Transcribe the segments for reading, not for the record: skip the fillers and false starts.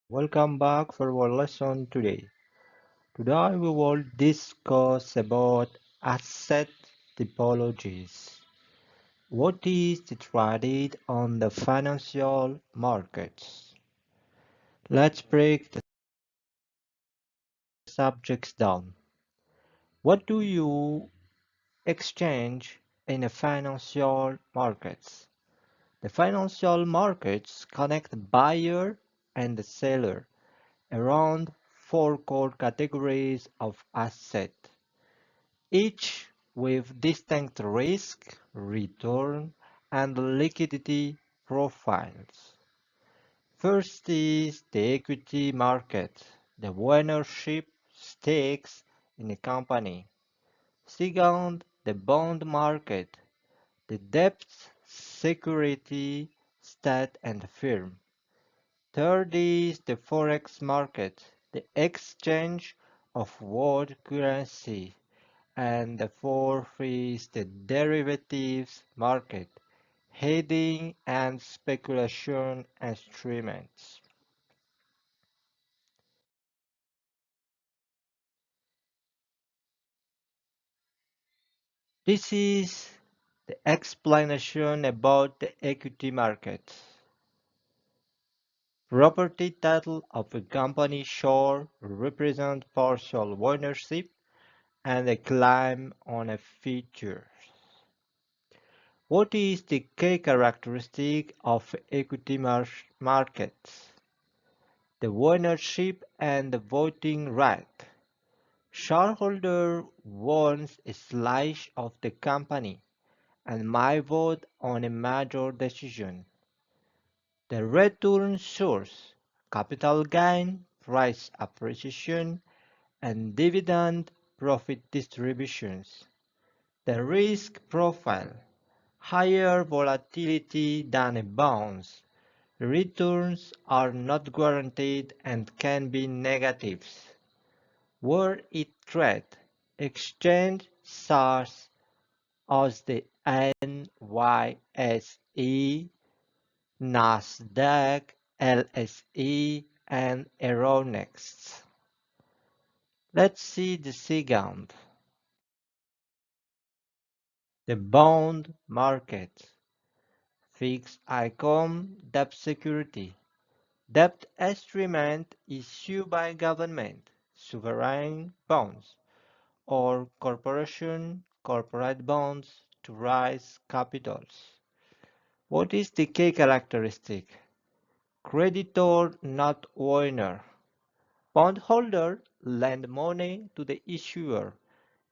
Welcome back for our lesson today. Today we will discuss about asset typologies. What is traded on the financial markets? Let's break the subjects down. What do you exchange in the financial markets? The financial markets connect the buyer and the seller around four core categories of asset, each with distinct risk, return, and liquidity profiles. First is the equity market, the ownership stakes in a company. Second, the bond market, the debt, security, state, and firm. Third is the Forex market, the exchange of world currency. And the fourth is the derivatives market, hedging and speculation instruments. This is the explanation about the equity market. Property title of a company share represent partial ownership and a claim on a feature. What is the key characteristic of equity markets? The ownership and the voting right. Shareholder owns a slice of the company and may vote on a major decision. The return source, capital gain, price appreciation, and dividend profit distributions. The risk profile, higher volatility than a bonds. Returns are not guaranteed and can be negatives. Where it trade, exchange such as the NYSE, Nasdaq, LSE, and Euronext. Let's see the second, the bond market. Fixed income debt security. Debt instrument issued by government, sovereign bonds, or corporate bonds to raise capitals. What is the key characteristic? Creditor, not owner. Bondholder lend money to the issuer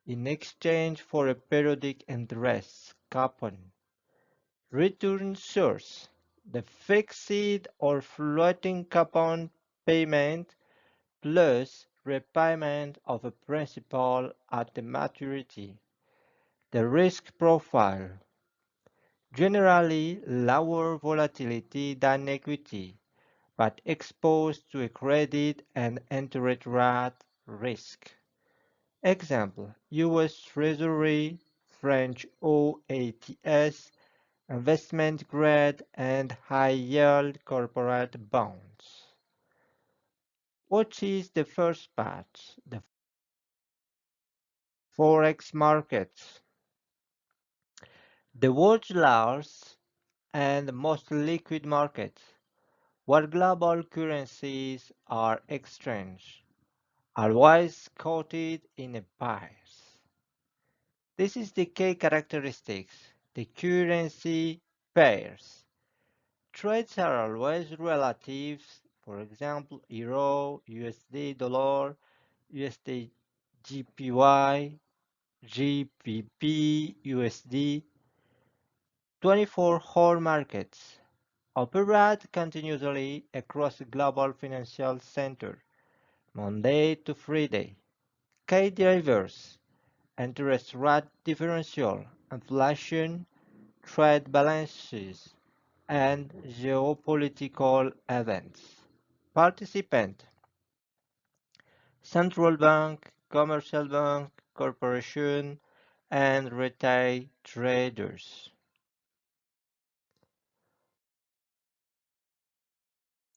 in exchange for a periodic interest coupon. Return source, the fixed or floating coupon payment plus repayment of a principal at the maturity. The risk profile, generally lower volatility than equity, but exposed to a credit and interest rate risk. Example, US Treasury, French OATS, investment grade and high yield corporate bonds. What is the first part? The Forex Market. The world's largest and most liquid market, where global currencies are exchanged, always quoted in a pairs. This is the key characteristics, the currency pairs. Trades are always relative, for example, Euro, USD dollar, USD GPY, GBP, USD. 24-hour markets operate continuously across the global financial center, Monday to Friday. Key drivers, interest rate differential, inflation, trade balances, and geopolitical events. Participant, central bank, commercial bank, corporation, and retail traders.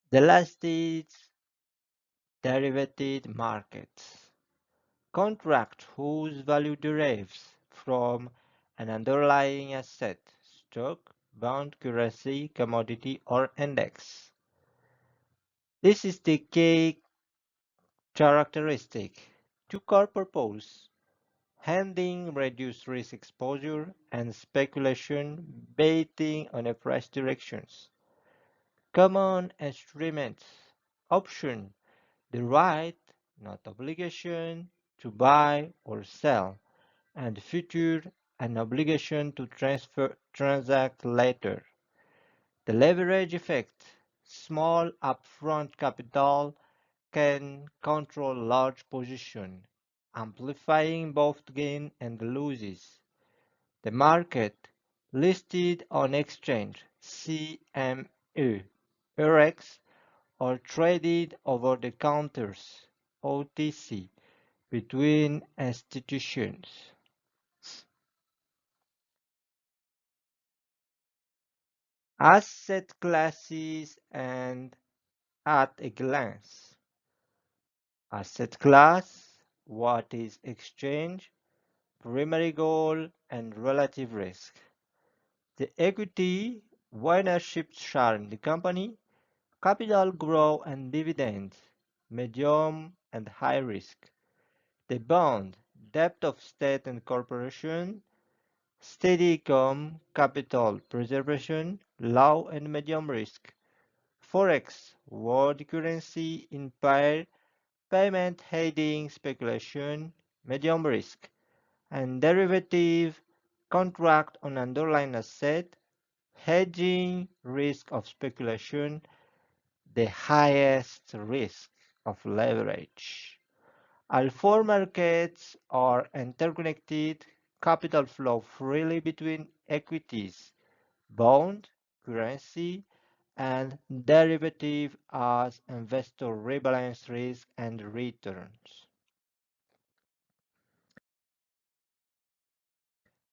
The last is Derivative markets. Contracts whose value derives from an underlying asset, stock, bond, currency, commodity, or index. This is the key characteristic. Two core purposes: handling reduced risk exposure and speculation betting on a price directions. Common instruments. Option: the right, not obligation, to buy or sell, and future, an obligation to transact later. The leverage effect. Small upfront capital can control large position, amplifying both gain and losses. The market, listed on exchange CME, Eurex, or traded over the counters OTC between institutions. Asset classes and at a glance. Asset class, what is exchange, primary goal, and relative risk. The equity, ownership share in the company, capital growth and dividends, medium and high risk. The bond, debt of state and corporation, steady income, capital preservation, low and medium risk. Forex, world currency in pair, payment hedging speculation, medium risk. And derivative, contract on underlying asset, hedging risk of speculation, the highest risk of leverage. All four markets are interconnected, capital flow freely between equities, bond, currency, and derivative as investor rebalance risk and returns.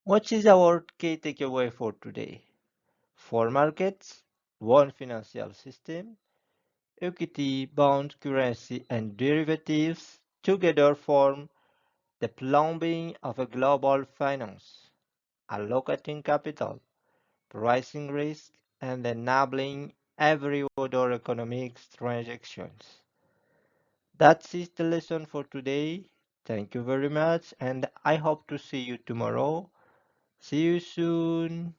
What is our key takeaway for today? Four markets, one financial system, equity, bond, currency, and derivatives together form the plumbing of a global finance, allocating capital, pricing risk, and enabling every other economic transactions. That is the lesson for today. Thank you very much, and I hope to see you tomorrow. See you soon.